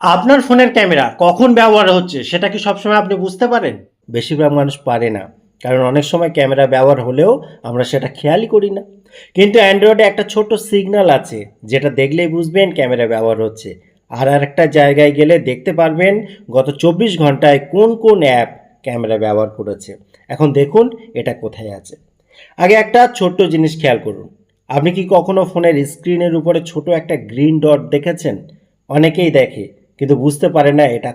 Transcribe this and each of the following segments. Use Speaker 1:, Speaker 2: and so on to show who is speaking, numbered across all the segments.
Speaker 1: আপনার ফোনের ক্যামেরা কখন ব্যবহার হচ্ছে সেটা কি সবসময় আপনি বুঝতে পারেন? বেশিরভাগ মানুষ পারে না। কারণ অনেক সময় ক্যামেরা ব্যবহার হলেও আমরা সেটা খেয়ালই করি না। কিন্তু অ্যান্ড্রয়েডে একটা ছোট্ট সিগন্যাল আছে যেটা দেখলেই বুঝবেন ক্যামেরা ব্যবহার হচ্ছে। আর আরেকটা জায়গায় গেলে দেখতে পারবেন গত 24 ঘন্টায় কোন কোন অ্যাপ ক্যামেরা ব্যবহার করেছে। এখন দেখুন এটা কোথায় আছে। আগে একটা ছোট্ট জিনিস খেয়াল করুন। আপনি কি কখনো ফোনের স্ক্রিনের উপরে ছোট একটা গ্রিন ডট দেখেছেন? অনেকেই দেখে কিন্তু বুঝতে পারে না এটা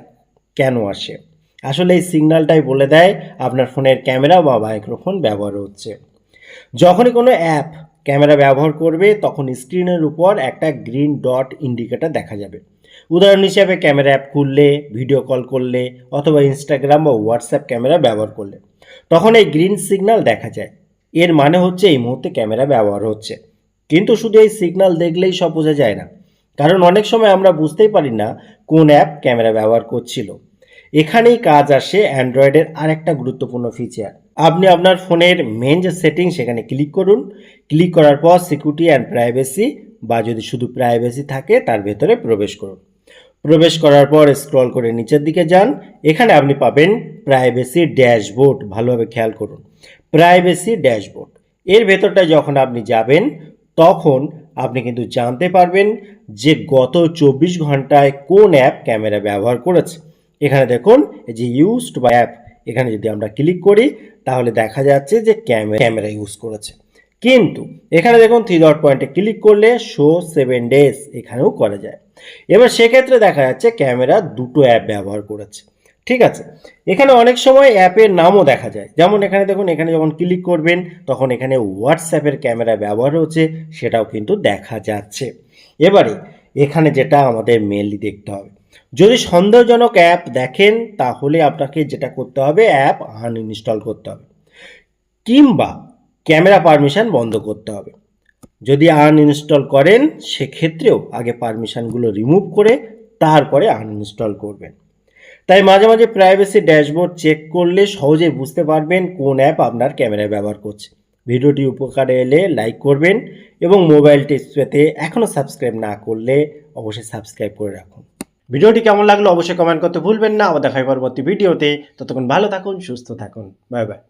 Speaker 1: কেন আসে। আসলে এই সিগন্যালটাই বলে দেয় আপনার ফোনের ক্যামেরা বা মাইক্রোফোন ব্যবহার হচ্ছে। যখনই কোনো অ্যাপ ক্যামেরা ব্যবহার করবে তখন স্ক্রিনের উপর একটা গ্রিন ডট ইন্ডিকেটর দেখা যাবে। উদাহরণ হিসেবে ক্যামেরা অ্যাপ খুললে, ভিডিও কল করলে অথবা ইনস্টাগ্রাম বা হোয়াটসঅ্যাপ ক্যামেরা ব্যবহার করলে তখন এই গ্রিন সিগন্যাল দেখা যায়। এর মানে হচ্ছে এই মুহূর্তে ক্যামেরা ব্যবহার হচ্ছে। কিন্তু শুধু এই সিগন্যাল দেখলেই সব বোঝা যায় না, কারণ অনেক সময় আমরা বুঝতেই পারি না কোন অ্যাপ ক্যামেরা ব্যবহার করছিল। এখানেই কাজ আসে অ্যান্ড্রয়েডের আরেকটা গুরুত্বপূর্ণ ফিচার। আপনি আপনার ফোনের মেন যে সেটিং সেখানে ক্লিক করুন। ক্লিক করার পর সিকিউরিটি অ্যান্ড প্রাইভেসি বা যদি শুধু প্রাইভেসি থাকে তার ভেতরে প্রবেশ করুন। প্রবেশ করার পর স্ক্রল করে নিচের দিকে যান। এখানে আপনি পাবেন প্রাইভেসি ড্যাশবোর্ড। ভালোভাবে খেয়াল করুন, প্রাইভেসি ড্যাশবোর্ড। এর ভেতরটায় যখন আপনি যাবেন তখন আপনি কিন্তু জানতে পারবেন যে গত 24 ঘন্টায় কোন অ্যাপ ক্যামেরা ব্যবহার করেছে। এখানে দেখুন এই যে ইউজড বা অ্যাপ, এখানে যদি আমরা ক্লিক করি তাহলে দেখা যাচ্ছে যে ক্যামেরা ইউজ করেছে। কিন্তু এখানে দেখুন 3 ডট পয়েন্টে ক্লিক করলে শো 7 ডেজ এখানেও করা যায়। এবার সেক্ষেত্রে দেখা যাচ্ছে ক্যামেরা দুটো অ্যাপ ব্যবহার করেছে। ঠিক আছে, এখানে অনেক সময় অ্যাপের নামও দেখা যায়। যেমন এখানে দেখুন, এখানে যখন ক্লিক করবেন তখন এখানে হোয়াটসঅ্যাপের ক্যামেরা ব্যবহার হচ্ছে সেটাও কিন্তু দেখা যাচ্ছে। এবারে এখানে যেটা আমাদের মেনলি দেখতে হবে, যদি সন্দেহজনক অ্যাপ দেখেন তাহলে আপনাকে যেটা করতে হবে অ্যাপ আনইনস্টল করতে হবে কিংবা ক্যামেরা পারমিশন বন্ধ করতে হবে। যদি আনইনস্টল করেন সেক্ষেত্রেও আগে পারমিশনগুলো রিমুভ করে তারপরে আনইনস্টল করবেন। তাই মাঝে মাঝে প্রাইভেসি ড্যাশবোর্ড চেক করলে সহজেই বুঝতে পারবেন কোন অ্যাপ আপনার ক্যামেরায় ব্যবহার করছে। ভিডিওটি উপকারে এলে লাইক করবেন এবং মোবাইল টিপস পেতে এখনও সাবস্ক্রাইব না করলে অবশ্যই সাবস্ক্রাইব করে রাখুন। ভিডিওটি কেমন লাগলো অবশ্যই কমেন্ট করতে ভুলবেন না। আবার দেখা হয় পরবর্তী ভিডিওতে। ততক্ষণ ভালো থাকুন, সুস্থ থাকুন। Bye bye.